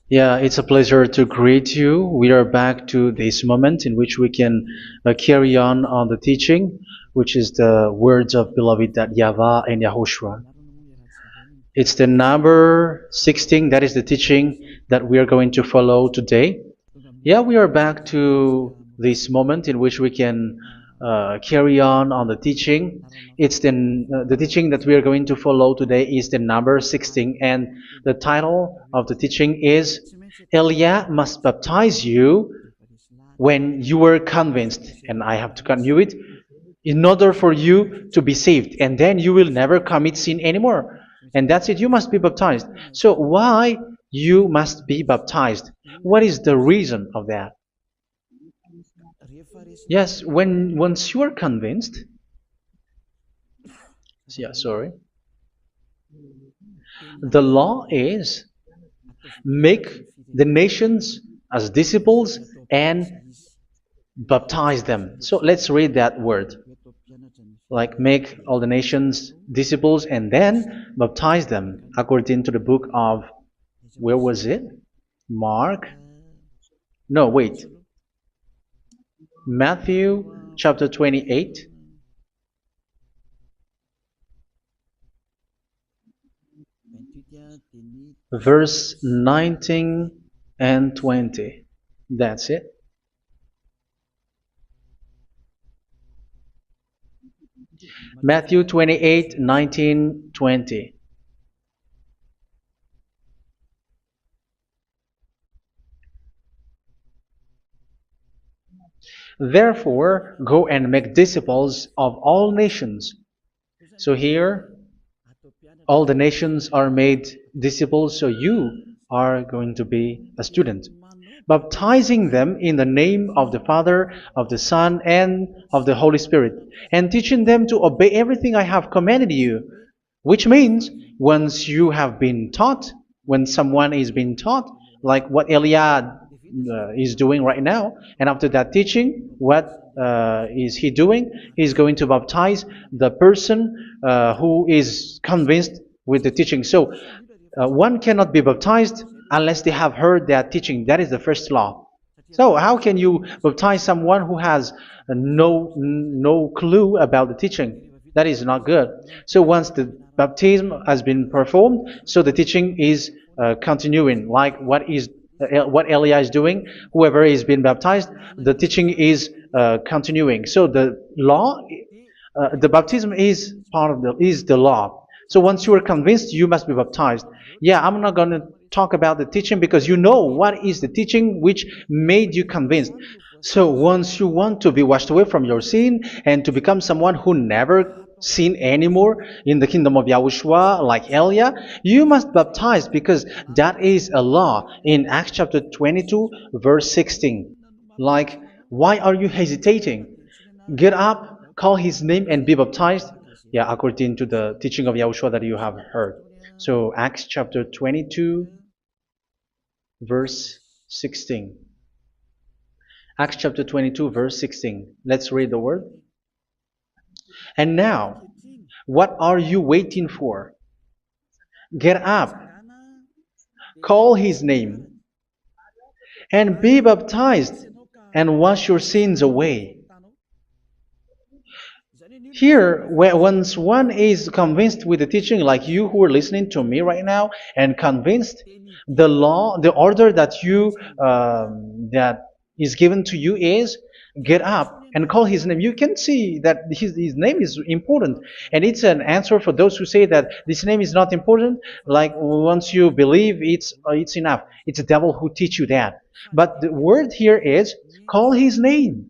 Yeah, it's a pleasure to greet you. We are back to this moment in which we can carry on the teaching, which is the words of beloved that YAHVAH and YAHOSHUA. It's the number 16, that is the teaching that we are going to follow today. Yeah, we are back to this moment in which we can carry on the teaching. It's the teaching that we are going to follow today is the number 16, and the title of the teaching is Elia must baptize you when you were convinced, and I have to continue it, in order for you to be saved, and then you will never commit sin anymore. And that's it, you must be baptized. So why you must be baptized? What is the reason of that? Yes, once you are convinced, yeah, sorry, the law is make the nations as disciples and baptize them. So let's read that word. Like make all the nations disciples and then baptize them according to the book of, where was it? Mark? No, wait. Matthew chapter 28. Verse 19 and 20. That's it. Matthew 28, 19, 20. Therefore, go and make disciples of all nations. So here, all the nations are made disciples, so you are going to be a student. Baptizing them in the name of the Father, of the Son, and of the Holy Spirit, and teaching them to obey everything I have commanded you. Which means, once you have been taught, when someone is being taught, like what Elia is doing right now, and after that teaching, what is he doing? He's going to baptize the person who is convinced with the teaching. So one cannot be baptized unless they have heard that teaching. That is the first law. So how can you baptize someone who has no clue about the teaching? That is not good. So once the baptism has been performed, so the teaching is continuing, like what Elia is doing. Whoever is being baptized, the teaching is continuing. So the law, the baptism is part of the law. So once you are convinced, you must be baptized. Yeah, I'm not going to talk about the teaching because you know what is the teaching which made you convinced. So once you want to be washed away from your sin and to become someone who never sin anymore in the kingdom of Yahushua, like Elia, you must baptize because that is a law in Acts chapter 22, verse 16. Like, why are you hesitating? Get up, call his name, and be baptized. Yeah, according to the teaching of Yahushua that you have heard. So Acts chapter 22, verse 16. Acts chapter 22, verse 16. Let's read the word. And now, what are you waiting for? Get up, call his name, and be baptized, and wash your sins away. Here, once one is convinced with the teaching, like you who are listening to me right now, and convinced, the law, the order that that is given to you is get up and call his name. You can see that his name is important, and it's an answer for those who say that this name is not important. Like once you believe, it's enough. It's the devil who teach you that. But the word here is call his name.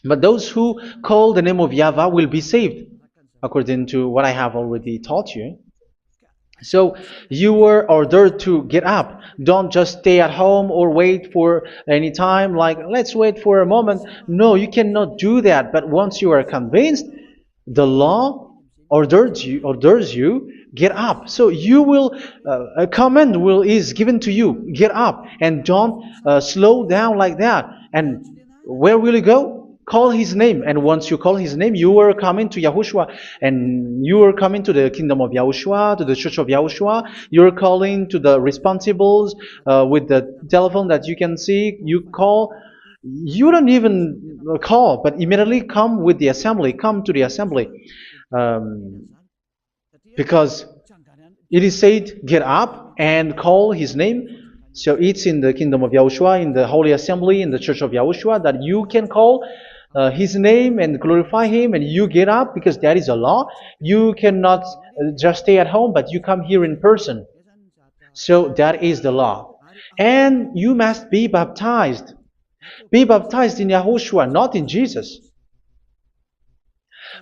But those who call the name of YAHVAH will be saved, according to what I have already taught you. So you were ordered to get up. Don't just stay at home or wait for any time, like let's wait for a moment. No, you cannot do that. But once you are convinced, the law orders you get up. So you will a command is given to you, get up, and don't slow down like that. And where will you go? call his name. And once you call his name, you are coming to Yahushua. And you are coming to the kingdom of Yahushua, to the church of Yahushua. You're calling to the responsibles with the telephone that you can see. You call. You don't even call, but immediately come with the assembly. Come to the assembly. Um, because it is said, get up and call his name. So it's in the kingdom of Yahushua, in the holy assembly, in the church of Yahushua, that you can call his name and glorify him, and you get up because that is a law. You cannot just stay at home, but you come here in person. So that is the law. And you must be baptized. Be baptized in Yahushua, not in Jesus.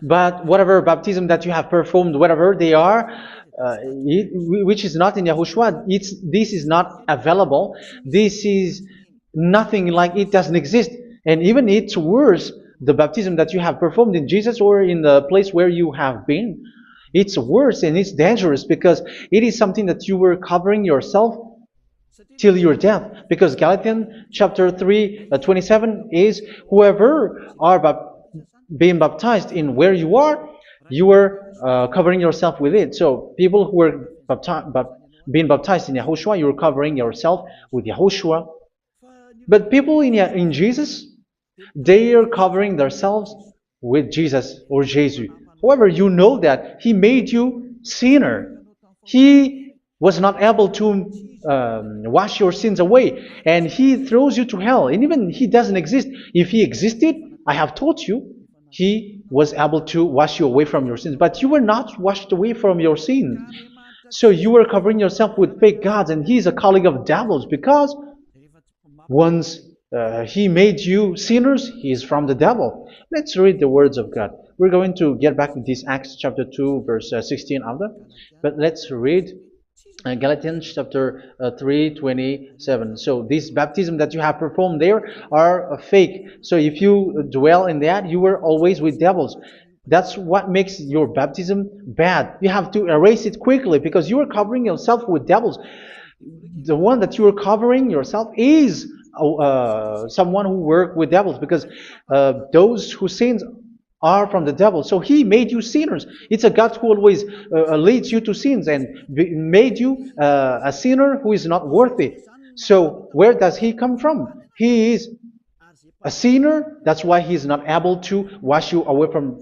But whatever baptism that you have performed, whatever they are, which is not in Yahushua, this is not available. This is nothing, like it doesn't exist. And even it's worse, the baptism that you have performed in Jesus or in the place where you have been. It's worse and it's dangerous because it is something that you were covering yourself till your death. Because Galatians chapter 3, 27 is, whoever are being baptized in where you are covering yourself with it. So people who were being baptized in Yahushua, you're covering yourself with Yahushua. But people in Jesus, they are covering themselves with Jesus or Jesus. However, you know that He made you sinner. He was not able to wash your sins away, and He throws you to hell. And even He doesn't exist. If He existed, I have taught you, He was able to wash you away from your sins. But you were not washed away from your sins. So you were covering yourself with fake gods, and He's a colleague of devils, because once He made you sinners, He is from the devil. Let's read the words of God. We're going to get back to this Acts chapter 2, verse 16 after. But let's read Galatians chapter 3, 27. So this baptism that you have performed there are fake. So if you dwell in that, you were always with devils. That's what makes your baptism bad. You have to erase it quickly because you are covering yourself with devils. The one that you are covering yourself is someone who works with devils, because those who sin are from the devil. So He made you sinners. It's a God who always leads you to sins and made you a sinner who is not worthy. So where does He come from? He is a sinner. That's why He is not able to wash you away from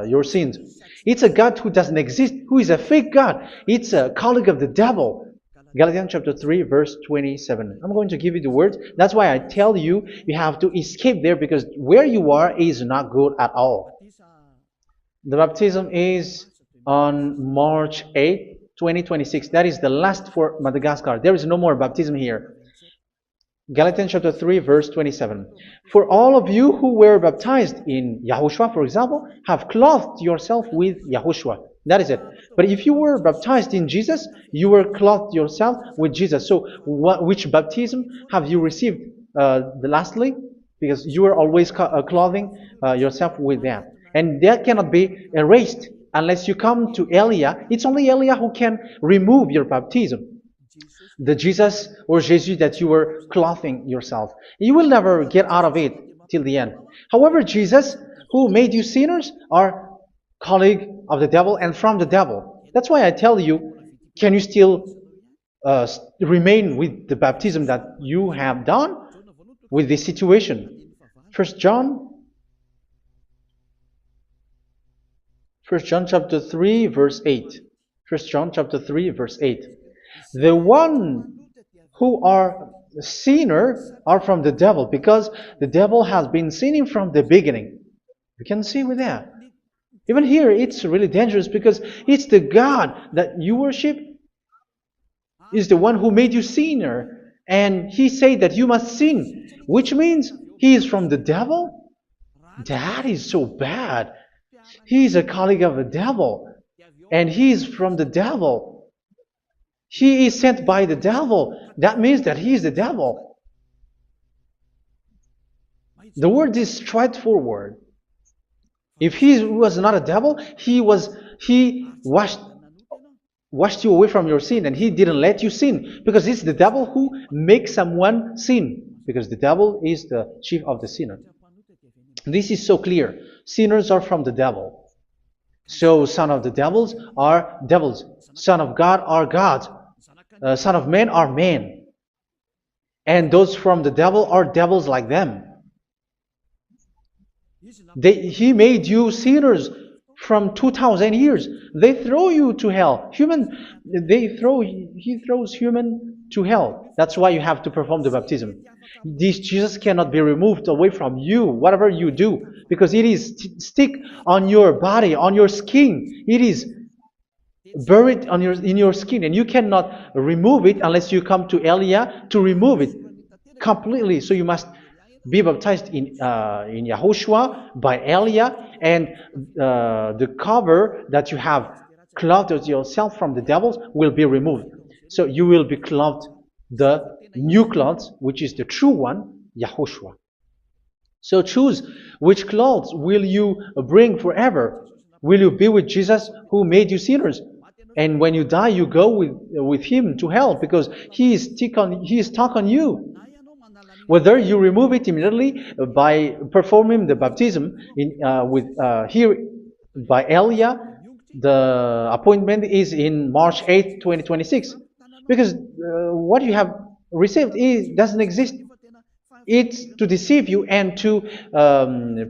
your sins. It's a God who doesn't exist, who is a fake God. It's a colleague of the devil. Galatians chapter 3, verse 27. I'm going to give you the words. That's why I tell you, you have to escape there, because where you are is not good at all. The baptism is on March 8, 2026. That is the last for Madagascar. There is no more baptism here. Galatians chapter 3, verse 27. For all of you who were baptized in Yahushua, for example, have clothed yourself with Yahushua. That is it. But if you were baptized in Jesus, you were clothed yourself with Jesus. So which baptism have you received lastly? Because you are always clothing yourself with that. And that cannot be erased unless you come to Elia. It's only Elia who can remove your baptism. The Jesus or Jesus that you were clothing yourself. You will never get out of it till the end. However, Jesus, who made you sinners, are colleague of the devil and from the devil. That's why I tell you, can you still remain with the baptism that you have done with this situation? First John chapter 3, verse 8. First John chapter 3, verse 8. The one who are sinner are from the devil, because the devil has been sinning from the beginning. You can see with that. Even here, it's really dangerous, because it's the God that you worship is the one who made you sinner, and He said that you must sin, which means He is from the devil. That is so bad. He is a colleague of the devil, and He is from the devil. He is sent by the devil. That means that He is the devil. The word is straightforward. If He was not a devil, He washed you away from your sin, and He didn't let you sin, because it's the devil who makes someone sin, because the devil is the chief of the sinner. This is so clear. Sinners are from the devil. So son of the devils are devils. Son of God are gods. Son of men are men. And those from the devil are devils like them. He made you sinners from 2,000 years. They throw you to hell. He throws human to hell. That's why you have to perform the baptism. This Jesus cannot be removed away from you, whatever you do, because it is stick on your body, on your skin. It is buried in your skin, and you cannot remove it unless you come to Elia to remove it completely. So you must be baptized in YAHOSHUA by Elia, and the cover that you have clothed yourself from the devils will be removed. So you will be clothed the new clothes, which is the true one, YAHOSHUA. So choose which clothes will you bring forever. Will you be with Jesus who made you sinners? And when you die, you go with him to hell because he is stuck on you. Whether you remove it immediately by performing the baptism here by Elia, the appointment is in March 8, 2026. Because what you have received doesn't exist. It's to deceive you and to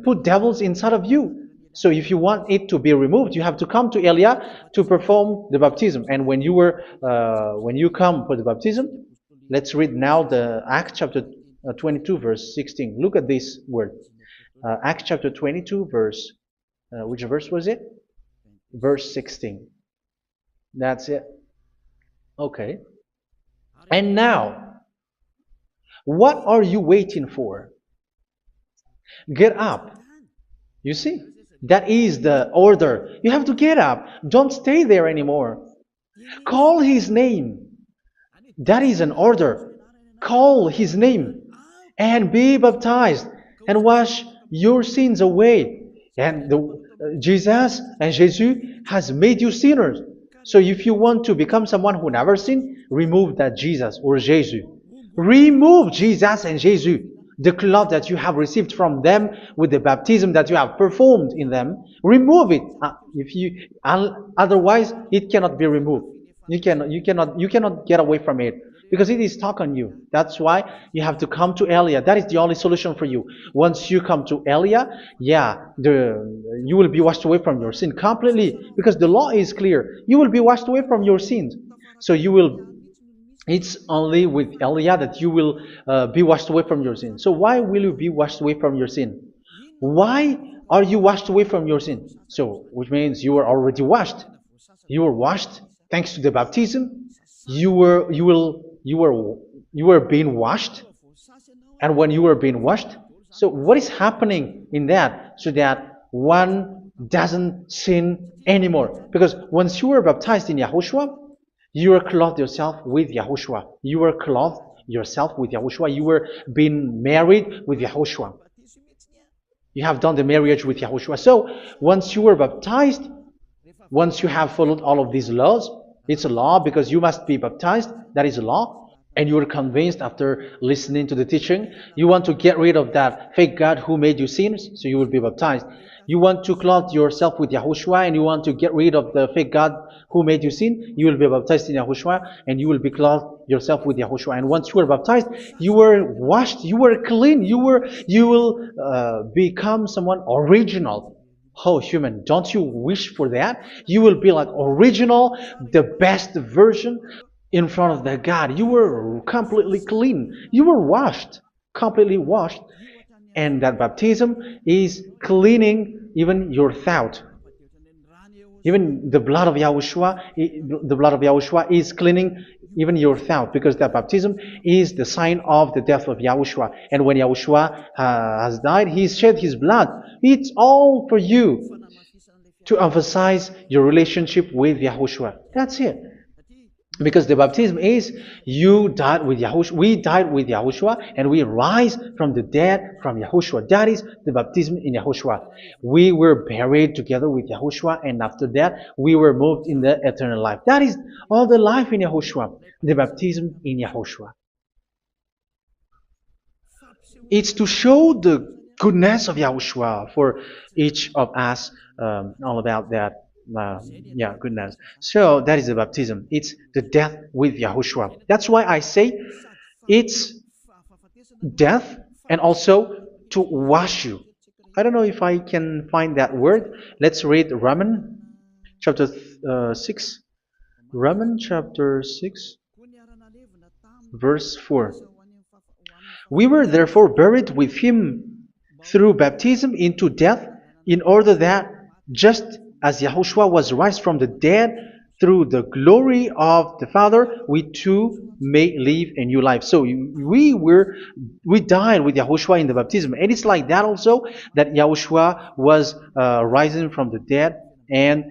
put devils inside of you. So if you want it to be removed, you have to come to Elia to perform the baptism. And when you come for the baptism, let's read now the Acts chapter 22 verse 16. Look at this word. Acts chapter 22 verse, which verse was it? Verse 16. That's it. Okay. And now, what are you waiting for? Get up. You see, that is the order. You have to get up. Don't stay there anymore. Call his name. That is an order. Call his name and be baptized and wash your sins away. And Jesus has made you sinners. So if you want to become someone who never sinned, remove that Jesus or Jesus. Remove Jesus and Jesus, the cloth that you have received from them with the baptism that you have performed in them. Remove it. Otherwise, it cannot be removed. You cannot get away from it because it is stuck on you. That's why you have to come to Elia. That is the only solution for you. Once you come to Elia, you will be washed away from your sin completely because the law is clear. You will be washed away from your sins. So it's only with Elia that you will be washed away from your sin. So why will you be washed away from your sin? Why are you washed away from your sin? So, which means you are already washed. You were washed thanks to the baptism. You were being washed. And when you were being washed, so what is happening in that? So that one doesn't sin anymore. Because once you were baptized in YAHOSHUA, you were clothed yourself with YAHOSHUA. You were clothed yourself with YAHOSHUA. You were being married with YAHOSHUA. You have done the marriage with YAHOSHUA. So once you were baptized, once you have followed all of these laws, it's a law because you must be baptized. That is a law. And you are convinced after listening to the teaching, you want to get rid of that fake God who made you sinners, so you will be baptized. You want to clothe yourself with YAHOSHUA and you want to get rid of the fake God who made you sin, you will be baptized in YAHOSHUA and you will be clothed yourself with YAHOSHUA. And once you are baptized, you were washed, you were clean, you will become someone original. Oh, human, don't you wish for that? You will be like original, the best version in front of the God. You were completely clean. You were washed, completely washed. And that baptism is cleaning even your thought. Even the blood of YAHOSHUA is cleaning even your thought, because that baptism is the sign of the death of YAHOSHUA. And when YAHOSHUA has died, he shed his blood. It's all for you to emphasize your relationship with YAHOSHUA. That's it. Because the baptism is you died with YAHOSHUA, we died with YAHOSHUA, and we rise from the dead from YAHOSHUA. That is the baptism in YAHOSHUA. We were buried together with YAHOSHUA, and after that we were moved in the eternal life. That is all the life in YAHOSHUA, the baptism in YAHOSHUA. It's to show the goodness of Yahushua for each of us, all about that. Yeah, goodness. So that is the baptism. It's the death with Yahushua. That's why I say it's death and also to wash you. I don't know if I can find that word. Let's read Romans chapter 6. Romans chapter 6, verse 4. We were therefore buried with him through baptism into death, in order that, just as Yahushua was raised from the dead through the glory of the Father, we too may live a new life. So we died with Yahushua in the baptism, and it's like that also that Yahushua was rising from the dead, and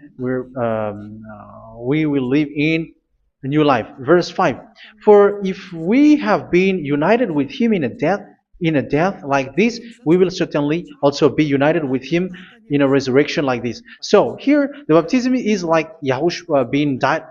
we will live in a new life. Verse 5. For if we have been united with him in a death like this, we will certainly also be united with him in a resurrection like this. So here the baptism is like Yahushua being died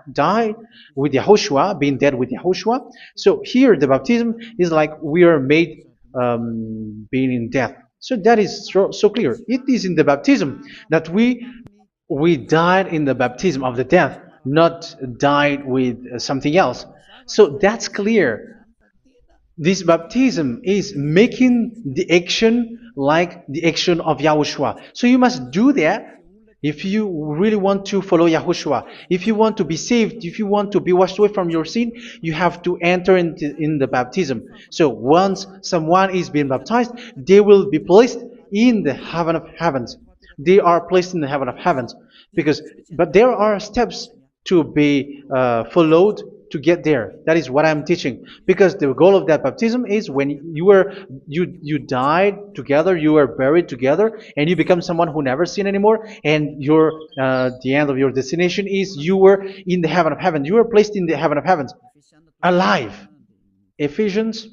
with Yahushua, being dead with Yahushua. So here the baptism is like we are made being in death. So that is so clear. It is in the baptism that we died in the baptism of the death, not died with something else. So that's clear. This baptism is making the action like the action of Yahushua. So you must do that if you really want to follow Yahushua. If you want to be saved, if you want to be washed away from your sin, you have to enter in the baptism. So once someone is being baptized, they will be placed in the heaven of heavens. They are placed in the heaven of heavens, but there are steps to be followed to get there. That is what I'm teaching, because the goal of that baptism is when you died together, you were buried together, and you become someone who never sin anymore, and the end of your destination is you were in the heaven of heaven. You were placed in the heaven of heavens, alive. Ephesians.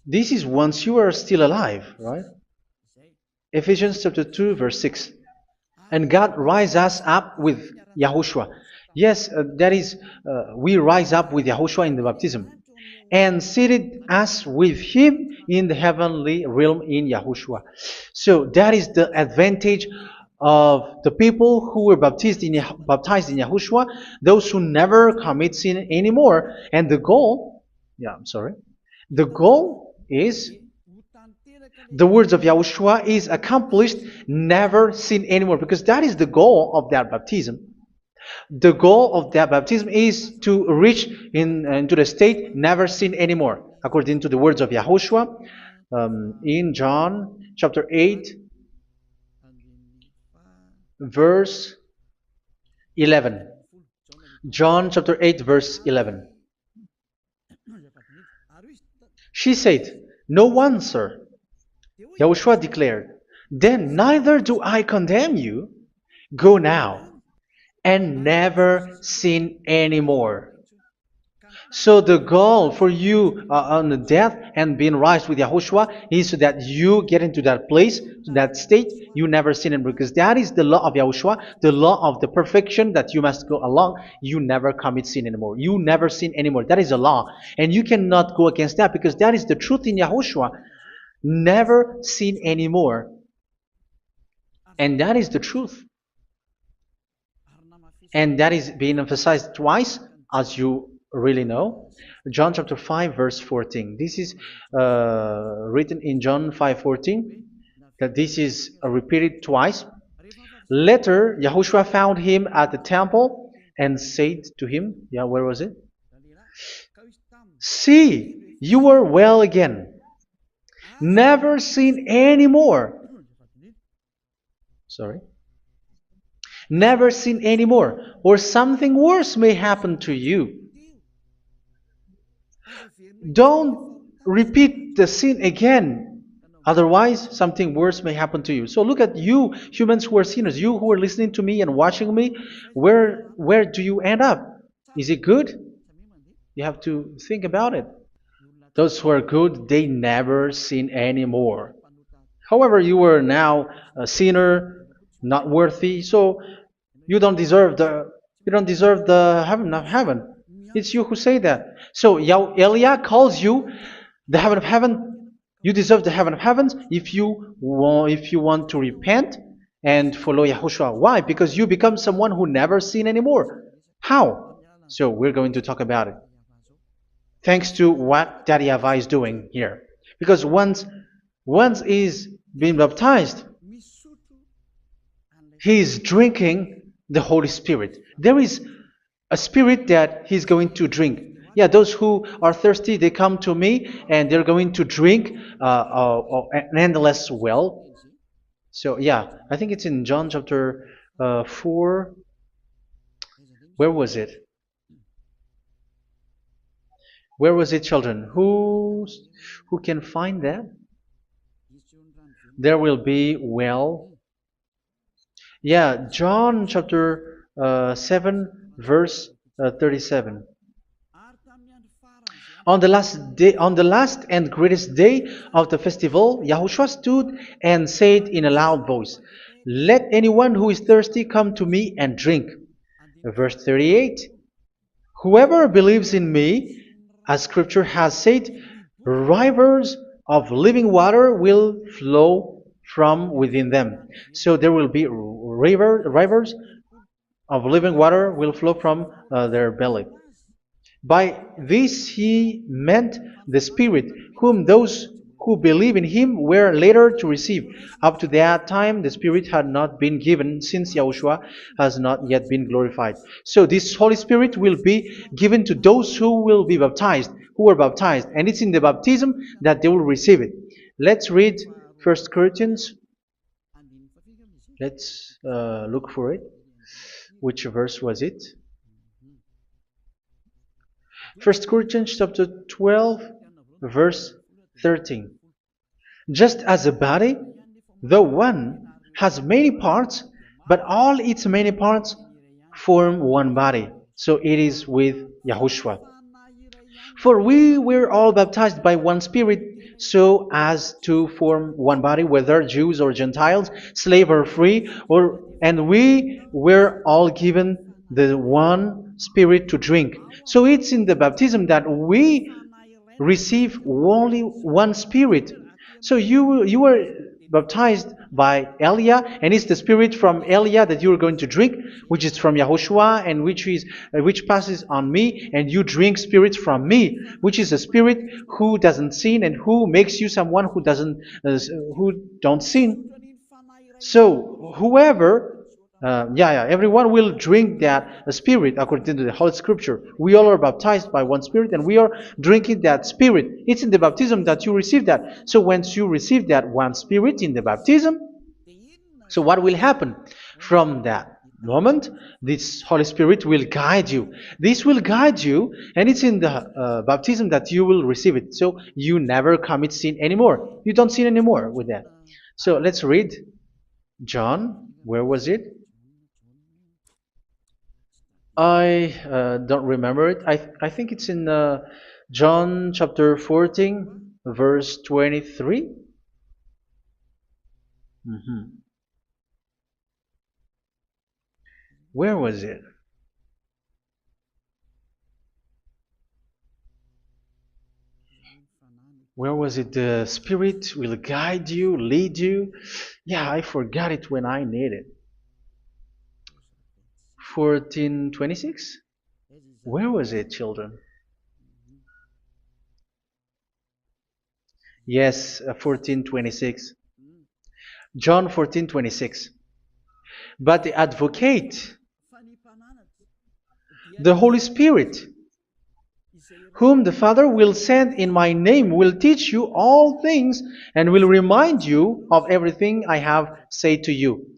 This is once you are still alive, right? Ephesians chapter 2, verse 6. And God rise us up with Yahushua. Yes, that is, we rise up with Yahushua in the baptism. And seated us with him in the heavenly realm in Yahushua. So that is the advantage of the people who were baptized in Yahushua, those who never commit sin anymore. And the goal, the goal is the words of Yahushua is accomplished, never sin anymore, because that is the goal of that baptism. The goal of that baptism is to reach into the state never sin anymore, according to the words of Yahushua in John chapter 8, verse 11. John chapter 8, verse 11. She said, "No one, sir." Yahushua declared, "Then neither do I condemn you. Go now and never sin anymore." So the goal for you on the death and being raised with Yahushua is so that you get into that place, that state, you never sin anymore. Because that is the law of Yahushua, the law of the perfection that you must go along. You never commit sin anymore. You never sin anymore. That is a law. And you cannot go against that, because that is the truth in Yahushua. Never sin anymore. And that is the truth. And that is being emphasized twice, as you really know. John chapter 5, verse 14. This is written in John 5:14, that this is repeated twice. Later, Yahushua found him at the temple and said to him, where was it? "See, you are well again. Never sin anymore." Never sin anymore, or something worse may happen to you. Don't repeat the sin again. Otherwise, something worse may happen to you. So look at you, humans who are sinners, you who are listening to me and watching me. Where do you end up? Is it good? You have to think about it. Those who are good, they never sin anymore. However, you are now a sinner, not worthy, so you don't deserve the heaven of heaven. It's you who say that. So Eliah calls you the heaven of heaven You deserve the heaven of heavens if you want to repent and follow Yahushua. Why? Because you become someone who never sin anymore. How? So we're going to talk about it. Thanks to what Daddy YAHVAH is doing here. Because once he's been baptized, he is drinking the Holy Spirit. There is a spirit that he's going to drink. Yeah, those who are thirsty, they come to me and they're going to drink an endless well. So yeah, I think it's in John chapter 4. Where was it? Where was it, children? Who can find that? There will be well. Yeah, John chapter 7, verse 37. On the last and greatest day of the festival, Yahushua stood and said in a loud voice, "Let anyone who is thirsty come to me and drink." Verse 38, "Whoever believes in me, as scripture has said, rivers of living water will flow from within them." So there will be rivers of living water will flow from their belly. By this he meant the Spirit, whom those who believe in him were later to receive. Up to that time, the Spirit had not been given, since Yahushua has not yet been glorified. So this Holy Spirit will be given to those who will be baptized, who were baptized, and it's in the baptism that they will receive it. Let's read 1 Corinthians. Let's look for it. Which verse was it? 1 Corinthians chapter 12, verse 13. Just as a body, though one, has many parts, but all its many parts form one body. So it is with Yahushua. For we were all baptized by one Spirit, so as to form one body, whether Jews or Gentiles, slave or free, and we were all given the one Spirit to drink. So it's in the baptism that we receive only one Spirit. So you were baptized by Elia, and it's the Spirit from Elia that you are going to drink, which is from Yahushua, and which passes on me, and you drink Spirit from me, which is a Spirit who doesn't sin and who makes you someone who don't sin. So whoever, everyone will drink that Spirit according to the Holy Scripture. We all are baptized by one Spirit, and we are drinking that Spirit. It's in the baptism that you receive that. So once you receive that one Spirit in the baptism, so what will happen from that moment? This Holy Spirit will guide you. This will guide you, and it's in the baptism that you will receive it. So you never commit sin anymore. You don't sin anymore with that. So let's read John. Where was it? I don't remember it. I think it's in John chapter 14, verse 23. Where was it? Where was it? The Spirit will guide you, lead you. Yeah, I forgot it when I need it. 14:26? Where was it, children? Yes, 14:26. John 14:26. But the Advocate, the Holy Spirit, whom the Father will send in my name, will teach you all things and will remind you of everything I have said to you.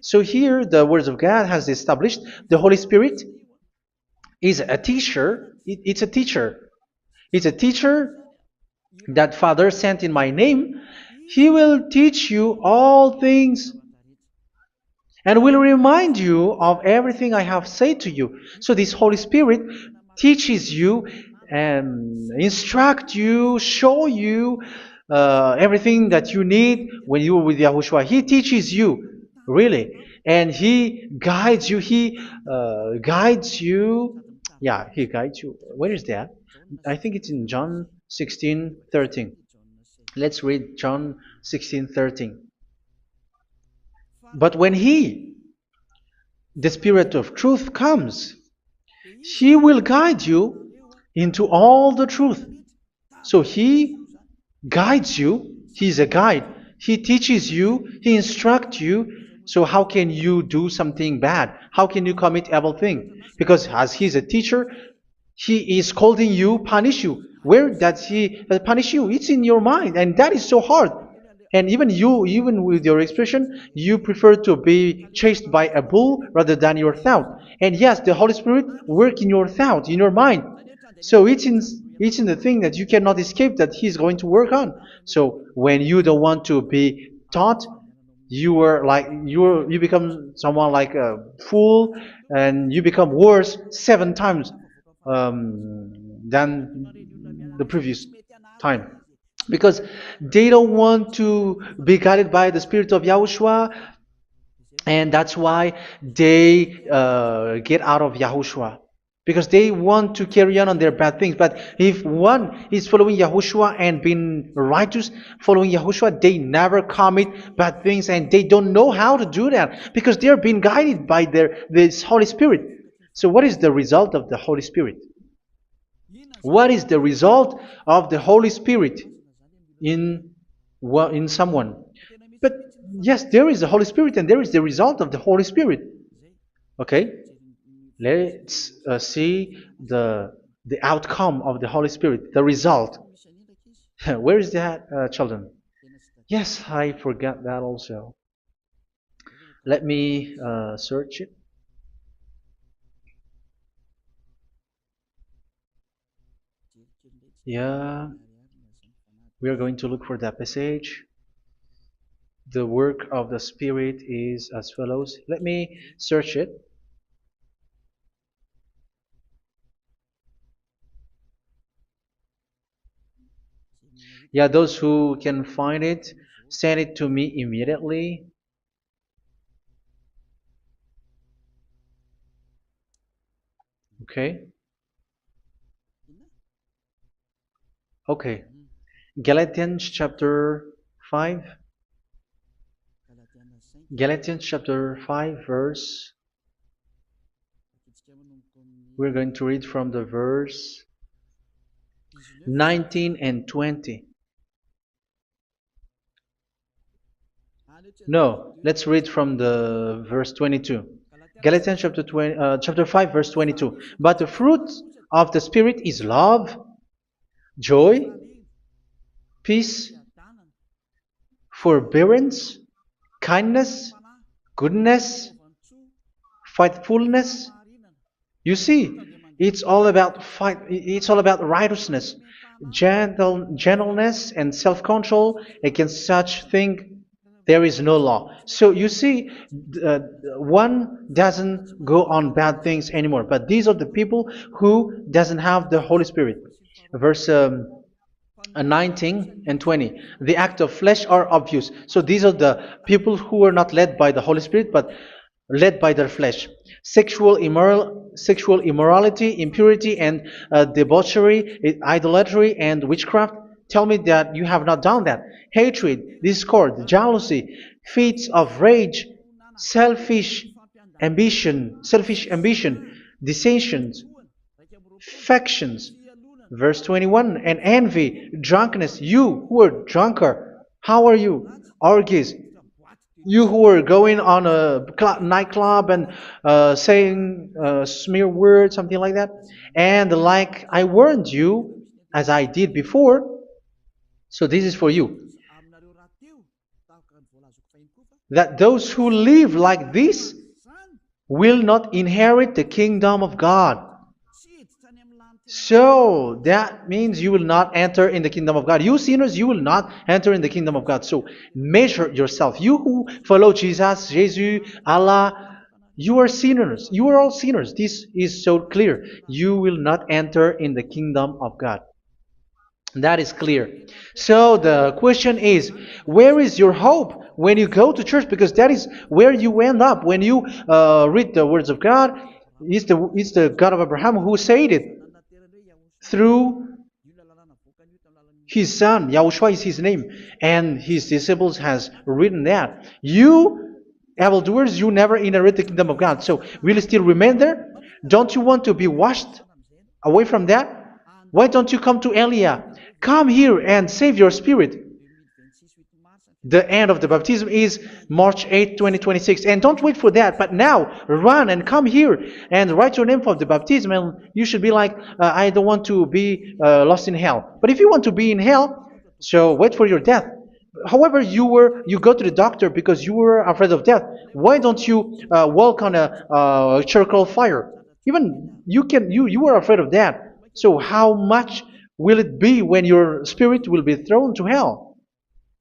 So here the Word of God has established the Holy Spirit is a teacher. It's a teacher. It's a teacher that Father sent in my name. He will teach you all things and will remind you of everything I have said to you. So this Holy Spirit teaches you and instruct you, show you everything that you need when you are with Yahushua. He teaches you, really. And He guides you. He guides you. Yeah, He guides you. Where is that? I think it's in John 16:13. Let's read John 16:13. But when He, the Spirit of truth, comes, He will guide you into all the truth. So He guides you. He's a guide. He teaches you. He instructs you. So how can you do something bad? How can you commit evil thing? Because as He's a teacher, He is scolding you, punish you. Where does He punish you? It's in your mind, and that is so hard. And even you, even with your expression, you prefer to be chased by a bull rather than your thought. And yes, the Holy Spirit work in your thought, in your mind. So it's in the thing that you cannot escape that He's going to work on. So when you don't want to be taught, you become someone like a fool, and you become worse 7 times than the previous time, because they don't want to be guided by the Spirit of Yahushua, and that's why they get out of Yahushua, because they want to carry on their bad things. But if one is following Yahushua and being righteous, following Yahushua, they never commit bad things, and they don't know how to do that because they are being guided by this Holy Spirit. So what is the result of the Holy Spirit? What is the result of the Holy Spirit in someone? But yes, there is the Holy Spirit, and there is the result of the Holy Spirit. Okay, let's see the outcome of the Holy Spirit, the result. Where is that, children? Yes, I forgot that also. Let me search it. Yeah, we are going to look for that passage. The work of the Spirit is as follows. Let me search it. Yeah, those who can find it, send it to me immediately. Okay. Okay. Galatians chapter 5. Galatians chapter 5 verse. We're going to read from the verse 19 and 20. No, let's read from the verse 22. Galatians chapter 5 verse 22. But the fruit of the Spirit is love, joy, peace, forbearance, kindness, goodness, faithfulness. You see, it's all about fight. It's all about righteousness, gentleness, and self-control. Against such thing, there is no law. So you see, one doesn't go on bad things anymore. But these are the people who doesn't have the Holy Spirit. Verse 19 and 20. The act of flesh are obvious. So these are the people who are not led by the Holy Spirit, but led by their flesh. Sexual immorality, impurity, and debauchery, idolatry, and witchcraft. Tell me that you have not done that. Hatred, discord, jealousy, fits of rage, selfish ambition, dissensions, factions. Verse 21, and envy, drunkenness. You who are drunkard, how are you? Orgies. You who are going on a nightclub and saying smear words, something like that. And like I warned you, as I did before, so this is for you. That those who live like this will not inherit the kingdom of God. So that means you will not enter in the kingdom of God. You sinners, you will not enter in the kingdom of God. So measure yourself. You who follow Jesus, Allah, you are sinners. You are all sinners. This is so clear. You will not enter in the kingdom of God. That is clear. So the question is, where is your hope when you go to church? Because that is where you end up when you read the words of God. It's the God of Abraham who said it. Through His son, Yahushua is his name, and his disciples has written that. You, evildoers, you never inherit the kingdom of God. So, will you still remain there? Don't you want to be washed away from that? Why don't you come to Elia? Come here and save your spirit. The end of the baptism is March 8th, 2026. And don't wait for that, but now run and come here and write your name for the baptism. And you should be like, I don't want to be lost in hell. But if you want to be in hell, so wait for your death. However, you go to the doctor because you were afraid of death. Why don't you walk on a charcoal fire? Even you were afraid of that. So how much will it be when your spirit will be thrown to hell?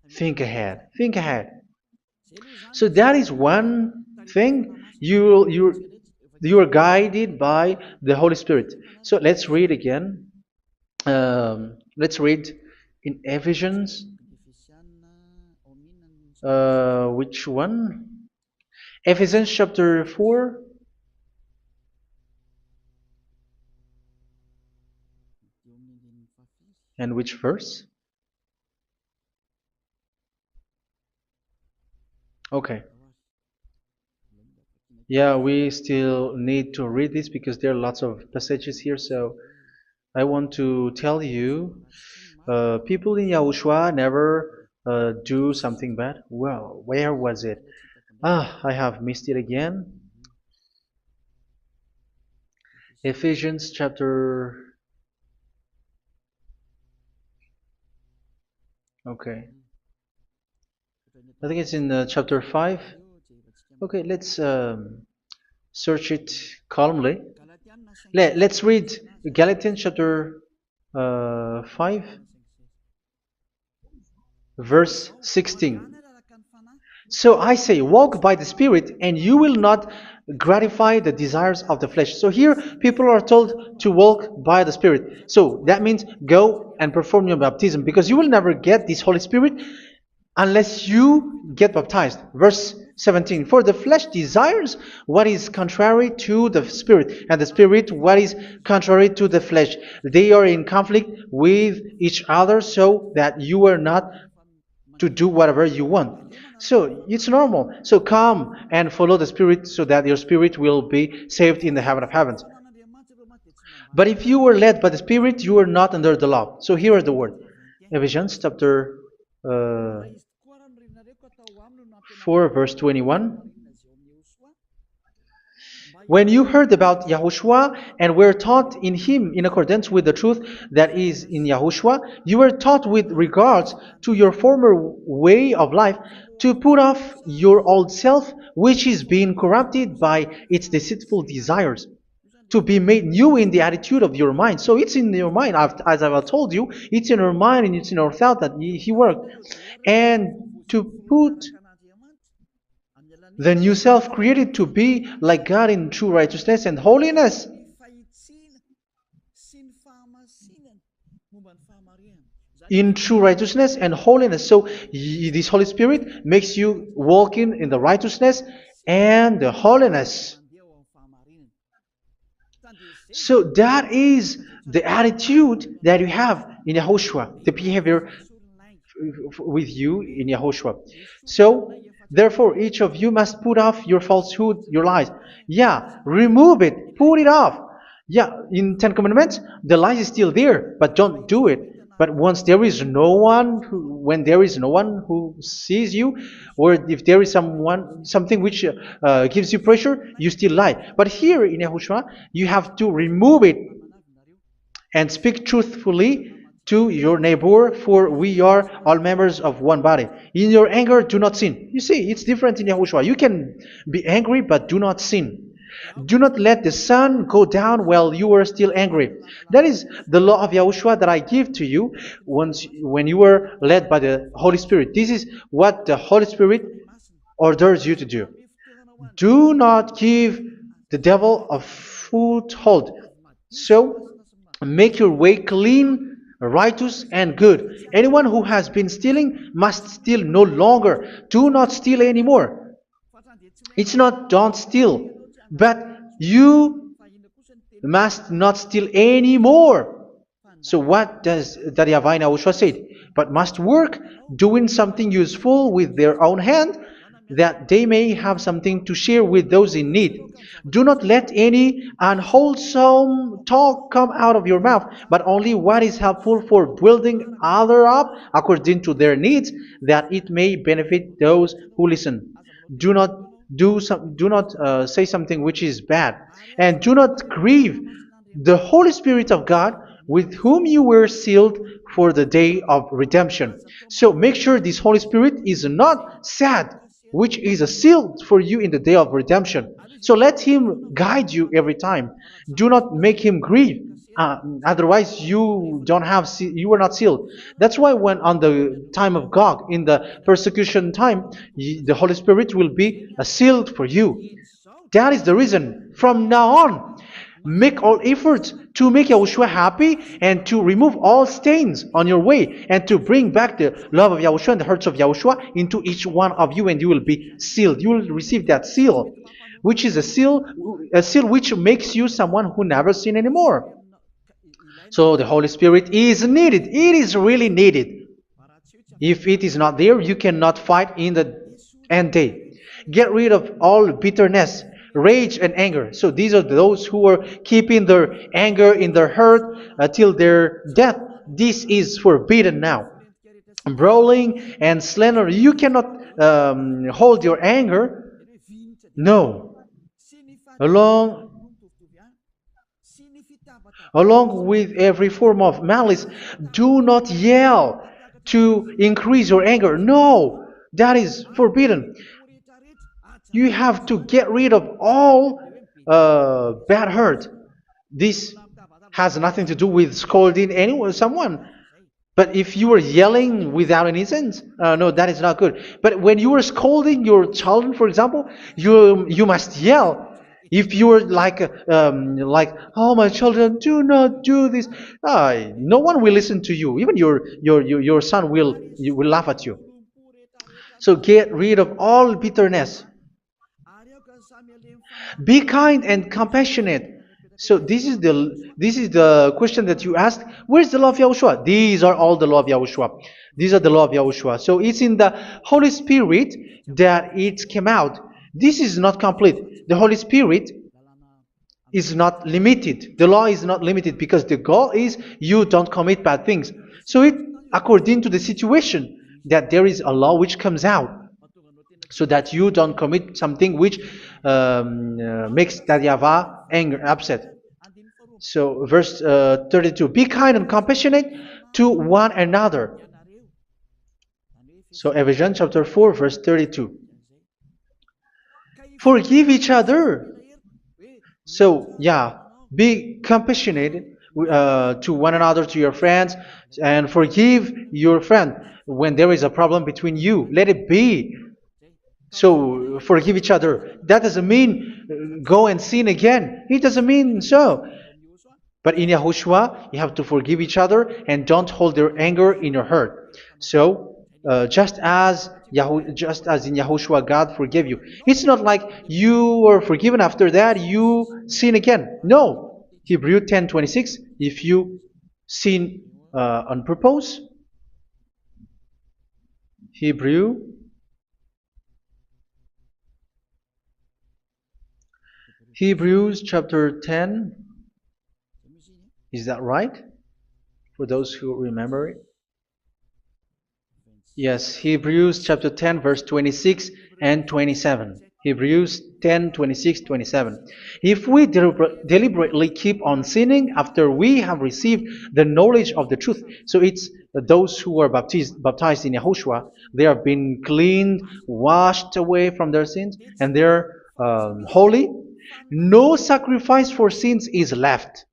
Think ahead. Think ahead. So that is one thing. You are guided by the Holy Spirit. So let's read again. Let's read in Ephesians. Which one? Ephesians chapter 4. And which verse? Okay. Yeah, we still need to read this because there are lots of passages here. So I want to tell you, people in Yahushua never do something bad. Well, where was it? I have missed it again. Ephesians chapter. Okay. I think it's in chapter 5. Okay, let's search it calmly. Let's read Galatians chapter 5, verse 16. So I say, walk by the Spirit, and you will not gratify the desires of the flesh. So here, people are told to walk by the Spirit. So that means go and perform your baptism, because you will never get this Holy Spirit unless you get baptized. Verse 17. For the flesh desires what is contrary to the Spirit, and the Spirit what is contrary to the flesh. They are in conflict with each other, so that you are not to do whatever you want. So it's normal. So come and follow the Spirit, so that your spirit will be saved in the heaven of heavens. But if you were led by the Spirit, you are not under the law. So here are the word. Ephesians chapter 4, verse 21. When you heard about Yahushua and were taught in him in accordance with the truth that is in Yahushua, you were taught with regards to your former way of life to put off your old self, which is being corrupted by its deceitful desires, to be made new in the attitude of your mind. So it's in your mind, as I've told you, it's in your mind and it's in your thought that he worked. And to put the new self created to be like God in true righteousness and holiness. In true righteousness and holiness. So this Holy Spirit makes you walk in the righteousness and the holiness. So that is the attitude that you have in Yahushua, the behavior with you in Yahushua. So therefore, each of you must put off your falsehood, your lies. Yeah, remove it, put it off. Yeah, in Ten Commandments, the lies is still there, but don't do it. But once there is no one, when there is no one who sees you, or if there is something which gives you pressure, you still lie. But here in Yahushua, you have to remove it and speak truthfully to your neighbor, for we are all members of one body. In your anger, do not sin. You see, it's different in Yahushua. You can be angry, but do not sin. Do not let the sun go down while you are still angry. That is the law of Yahushua that I give to you when you were led by the Holy Spirit. This is what the Holy Spirit orders you to do. Do not give the devil a foothold. So, make your way clean, righteous, and good. Anyone who has been stealing must steal no longer. Do not steal anymore. It's not don't steal, but you must not steal anymore. So what does Daddy Yahweh Yahushua said? But must work doing something useful with their own hand, that they may have something to share with those in need. Do not let any unwholesome talk come out of your mouth, but only what is helpful for building others up according to their needs, that it may benefit those who listen. Do not do not say something which is bad, and do not grieve the Holy Spirit of God, with whom you were sealed for the day of redemption. So make sure this Holy Spirit is not sad, which is a seal for you in the day of redemption. So let him guide you every time. Do not make him grieve. Otherwise, you don't have you were not sealed. That's why when on the time of God, in the persecution time, the Holy Spirit will be a sealed for you. That is the reason. From now on, make all efforts to make Yahushua happy and to remove all stains on your way and to bring back the love of Yahushua and the hearts of Yahushua into each one of you, and you will be sealed. You will receive that seal, which is a seal which makes you someone who never sin anymore. So the Holy Spirit is needed. It is really needed. If it is not there, you cannot fight in the end day. Get rid of all bitterness, rage, and anger. So these are those who are keeping their anger in their heart till their death. This is forbidden now. Brawling and slander. You cannot hold your anger. No. Along Along with every form of malice, do not yell to increase your anger. No, that is forbidden. You have to get rid of all bad hurt. This has nothing to do with scolding anyone, someone. But if you are yelling without any sense, no, that is not good. But when you are scolding your children, for example, you must yell. If you are like, oh my children, do not do this, no one will listen to you. Even your son will laugh at you. So get rid of all bitterness. Be kind and compassionate. So this is the question that you asked. Where's the law of Yahushua? These are all the law of Yahushua. These are the law of Yahushua. So it's in the Holy Spirit that it came out. This is not complete. The Holy Spirit is not limited. The law is not limited because the goal is you don't commit bad things. So it according to the situation that there is a law which comes out, so that you don't commit something which makes that YAHVAH anger, upset. So verse 32, be kind and compassionate to one another. So Ephesians chapter 4 verse 32. Forgive each other. So yeah, be compassionate to one another, to your friends, and forgive your friend when there is a problem between you. Let it be. So forgive each other. That doesn't mean go and sin again. It doesn't mean so. But in Yahushua, you have to forgive each other and don't hold your anger in your heart. So just as in Yahushua God forgave you. It's not like you were forgiven after that you sin again. No. Hebrew 10:26. If you sin on purpose, Hebrews chapter 10. Is that right? For those who remember it. Yes, Hebrews chapter 10 verse 26 and 27. Hebrews 10, 26, 27. If we deliberately keep on sinning after we have received the knowledge of the truth, so it's those who are baptized in Yahushua, they have been cleaned, washed away from their sins, and they're holy. No sacrifice for sins is left,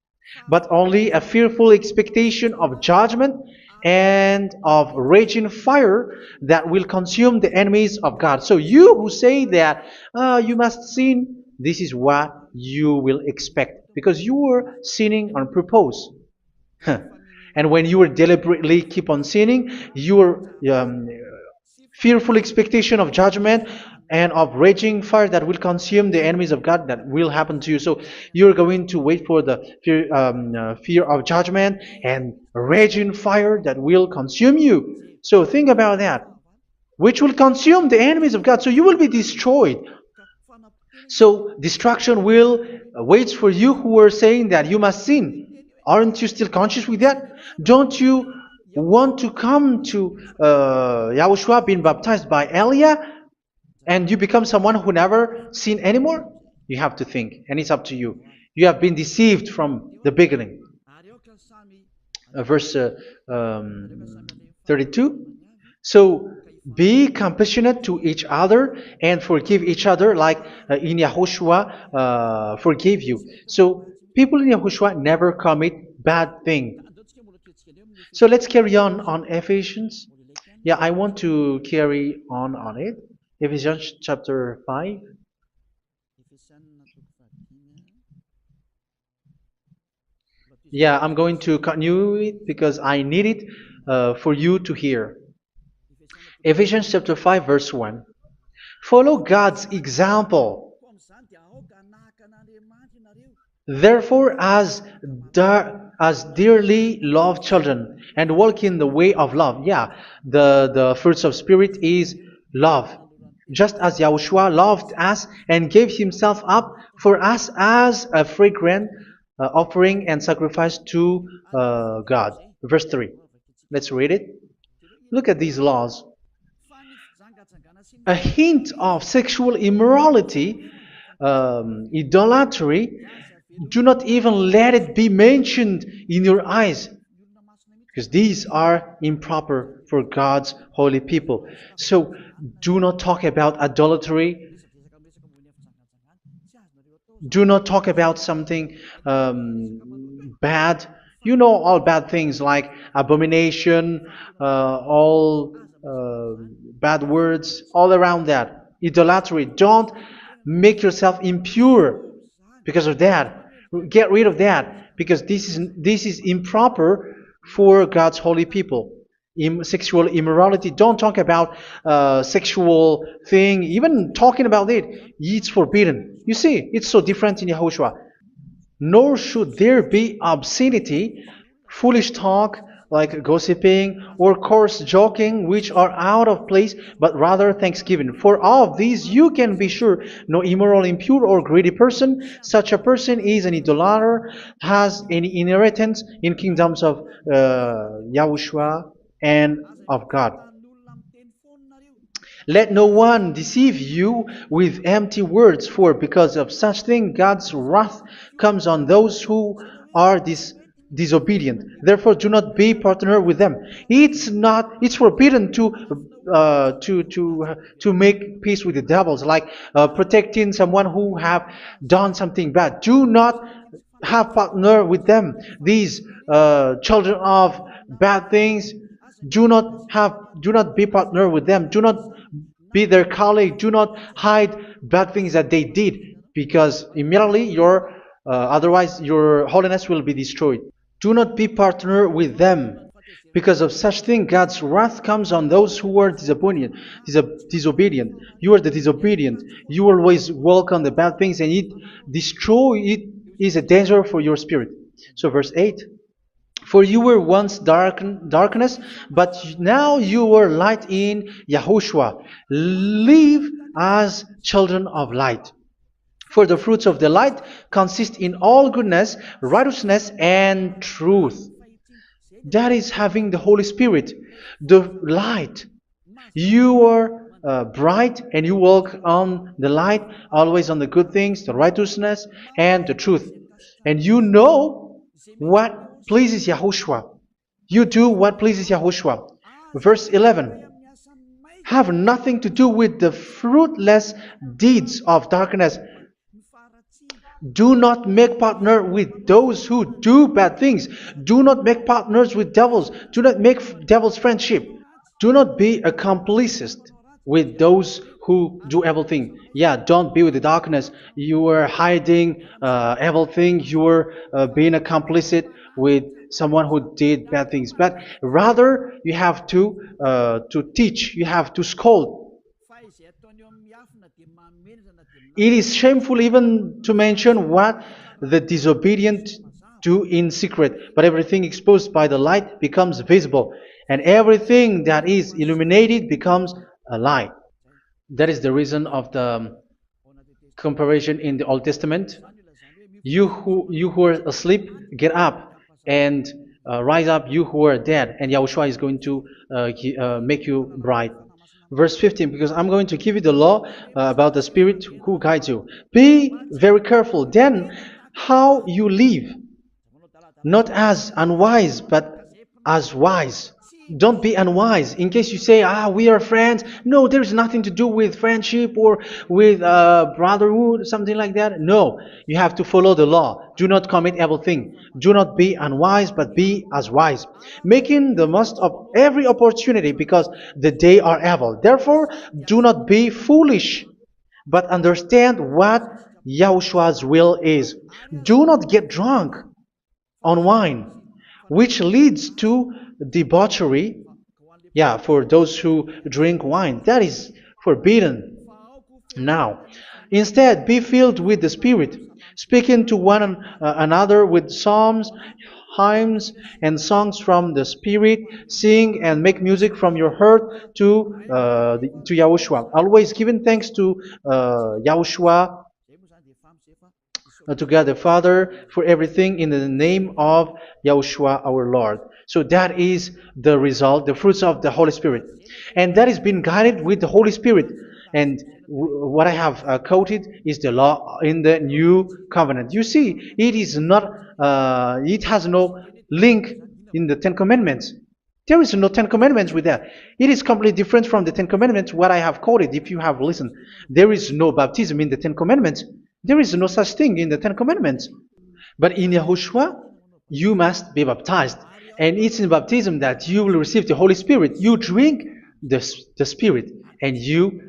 but only a fearful expectation of judgment and of raging fire that will consume the enemies of God. So you who say that you must sin, this is what you will expect, because you were sinning on purpose. And when you deliberately keep on sinning, you are fearful expectation of judgment and of raging fire that will consume the enemies of God that will happen to you. So you're going to wait for the fear of judgment and raging fire that will consume you. So think about that, which will consume the enemies of God. So you will be destroyed. So destruction will wait for you who are saying that you must sin. Aren't you still conscious with that? Don't you want to come to Yahushua being baptized by Elia and you become someone who never sin anymore? You have to think, and it's up to you. You have been deceived from the beginning. Verse 32. So be compassionate to each other and forgive each other like in Yahushua forgave you. So people in Yahushua never commit bad thing. So let's carry on Ephesians. Yeah, I want to carry on it. Ephesians chapter 5. Yeah, I'm going to continue it because I need it for you to hear. Ephesians chapter 5 verse 1. Follow God's example. Therefore, as dearly loved children, and walk in the way of love. Yeah, the fruits of spirit is love. Just as Yahushua loved us and gave himself up for us as a fragrant offering and sacrifice to God. Verse 3. Let's read it. Look at these laws. A hint of sexual immorality, idolatry, do not even let it be mentioned in your eyes, because these are improper for God's holy people. So do not talk about idolatry. Do not talk about something bad. You know all bad things like abomination, all bad words, all around that. Idolatry. Don't make yourself impure because of that. Get rid of that because this is improper for God's holy people. Sexual immorality. Don't talk about sexual thing. Even talking about it's forbidden. You see, it's so different in Yahushua. Nor should there be obscenity, foolish talk like gossiping or coarse joking, which are out of place, but rather thanksgiving. For of these you can be sure: no immoral, impure, or greedy person, such a person is an idolater, has any inheritance in kingdoms of Yahushua and of God. Let no one deceive you with empty words, for because of such thing God's wrath comes on those who are disobedient. Therefore, do not be partner with them. It's forbidden to make peace with the devils, like protecting someone who have done something bad. Do not have partner with them. These children of bad things. Do not be partner with them. Do not be their colleague. Do not hide bad things that they did, because immediately otherwise your holiness will be destroyed. Do not be partner with them. Because of such thing, God's wrath comes on those who are disobedient. You are the disobedient. You always walk on the bad things, and it is a danger for your spirit. So verse 8. For you were once darkness, but now you are light in Yahushua. Live as children of light. For the fruits of the light consist in all goodness, righteousness, and truth. That is having the Holy Spirit, the light. You are bright and you walk on the light, always on the good things, the righteousness, and the truth. And you know what pleases Yahushua. You do what pleases Yahushua. Verse 11. Have nothing to do with the fruitless deeds of darkness. Do not make partner with those who do bad things. Do not make partners with devils. Do not make devils friendship. Do not be accomplices with those who do evil thing. Yeah, don't be with the darkness. You are hiding evil thing. You are being a complicit with someone who did bad things. But rather, you have to teach. You have to scold. It is shameful even to mention what the disobedient do in secret, but everything exposed by the light becomes visible, and everything that is illuminated becomes a light. That is the reason of the comparison in the Old Testament. You who are asleep, get up and rise up, you who are dead, and Yahushua is going to make you bright. Verse 15, because I'm going to give you the law about the Spirit who guides you. Be very careful then how you live, not as unwise, but as wise. Don't be unwise. In case you say, we are friends. No, there's nothing to do with friendship or with brotherhood, something like that. No, you have to follow the law. Do not commit evil thing. Do not be unwise, but be as wise, making the most of every opportunity because the day are evil. Therefore, do not be foolish, but understand what Yahushua's will is. Do not get drunk on wine, which leads to debauchery. Yeah, for those who drink wine, that is forbidden now. Instead, be filled with the Spirit, speaking to one another with psalms, hymns, and songs from the Spirit. Sing and make music from your heart to Yahushua. Always giving thanks to Yahushua, to God the Father for everything in the name of Yahushua our Lord. So that is the result, the fruits of the Holy Spirit. And that is being guided with the Holy Spirit. And what I have quoted is the law in the new covenant. You see, it is not, it has no link in the Ten Commandments. There is no Ten Commandments with that. It is completely different from the Ten Commandments, what I have quoted, if you have listened. There is no baptism in the Ten Commandments. There is no such thing in the Ten Commandments. But in Yahushua, you must be baptized. And it's in baptism that you will receive the Holy Spirit. You drink the Spirit, and you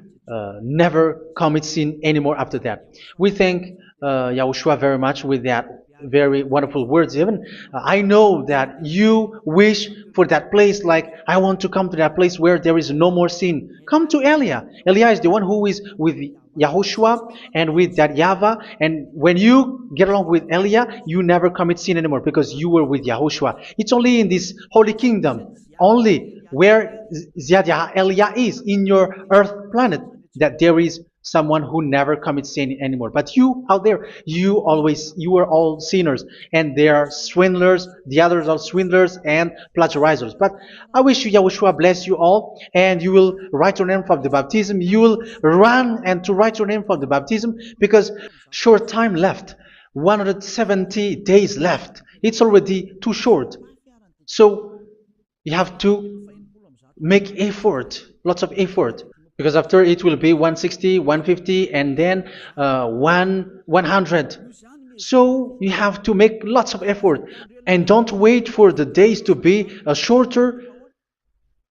never commit sin anymore after that. We thank Yahushua very much with that very wonderful words. Even I know that you wish for that place, like I want to come to that place where there is no more sin. Come to Elia. Elia is the one who is with Yahushua and with that YAHVAH. And when you get along with Elia, you never commit sin anymore because you were with Yahushua. It's only in this holy kingdom, only where Ziad Elia is, in your earth planet, that there is someone who never commits sin anymore. But you out there, you are all sinners, and they are swindlers. The others are swindlers and plagiarizers. But I wish you, Yahushua, bless you all, and you will write your name for the baptism. You will run and to write your name for the baptism, because short time left, 170 days left. It's already too short. So you have to make effort, lots of effort, because after it will be 160, 150, and then 100. So you have to make lots of effort, and don't wait for the days to be shorter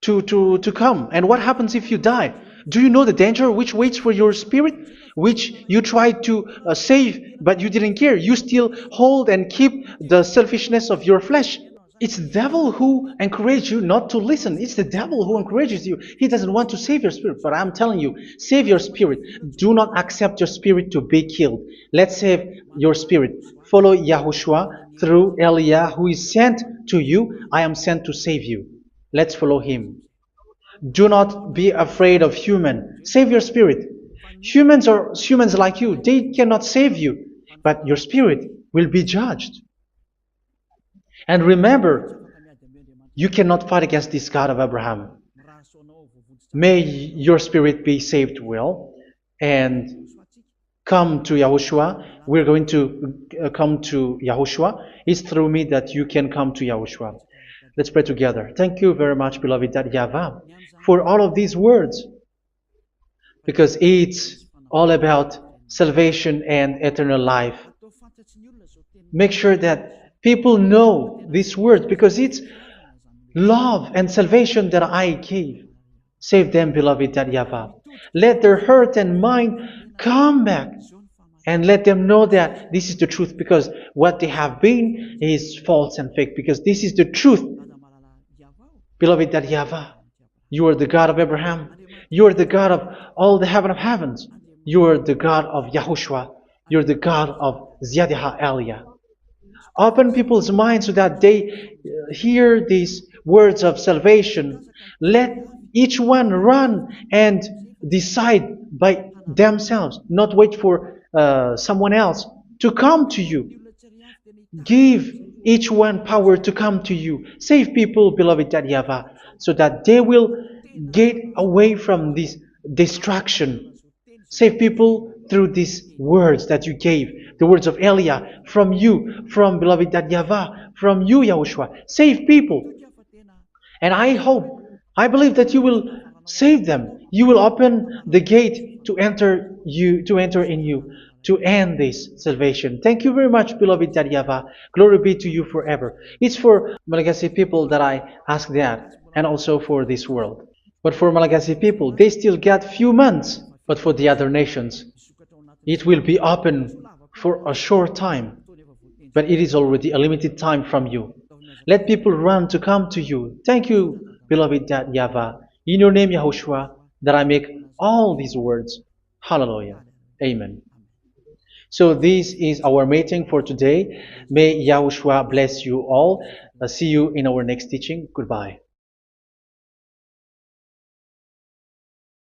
to come. And what happens if you die? Do you know the danger which waits for your spirit, which you tried to save, but you didn't care? You still hold and keep the selfishness of your flesh. It's the devil who encourages you not to listen. It's the devil who encourages you. He doesn't want to save your spirit. But I'm telling you, save your spirit. Do not accept your spirit to be killed. Let's save your spirit. Follow Yahushua through Elia, who is sent to you. I am sent to save you. Let's follow him. Do not be afraid of human. Save your spirit. Humans are humans like you. They cannot save you. But your spirit will be judged. And remember, you cannot fight against this God of Abraham. May your spirit be saved well and come to Yahushua. We're going to come to Yahushua. It's through me that you can come to Yahushua. Let's pray together. Thank you very much, beloved YAHVAH, for all of these words, because it's all about salvation and eternal life. Make sure that people know these words, because it's love and salvation that I gave. Save them, beloved that YAHVAH. Let their heart and mind come back and let them know that this is the truth, because what they have been is false and fake, because this is the truth. Beloved that YAHVAH, you are the God of Abraham. You are the God of all the heaven of heavens. You are the God of YAHOSHUA. You are the God of Ziyadiha Aliyah. Open people's minds so that they hear these words of salvation. Let each one run and decide by themselves, not wait for someone else to come to you. Give each one power to come to you. Save people, beloved YAHVAH, so that they will get away from this distraction. Save people through these words that you gave, the words of Elia, from you, from beloved YAHVAH, from you, Yahushua. Save people. And I believe that you will save them. You will open the gate to enter in you, to end this salvation. Thank you very much, beloved YAHVAH. Glory be to you forever. It's for Malagasy people that I ask that, and also for this world. But for Malagasy people, they still get few months. But for the other nations, it will be open for a short time. But it is already a limited time from you. Let people run to come to you. Thank you, beloved YAHVAH. In your name, Yahushua, that I make all these words. Hallelujah. Amen. So this is our meeting for today. May Yahushua bless you all. See you in our next teaching. Goodbye.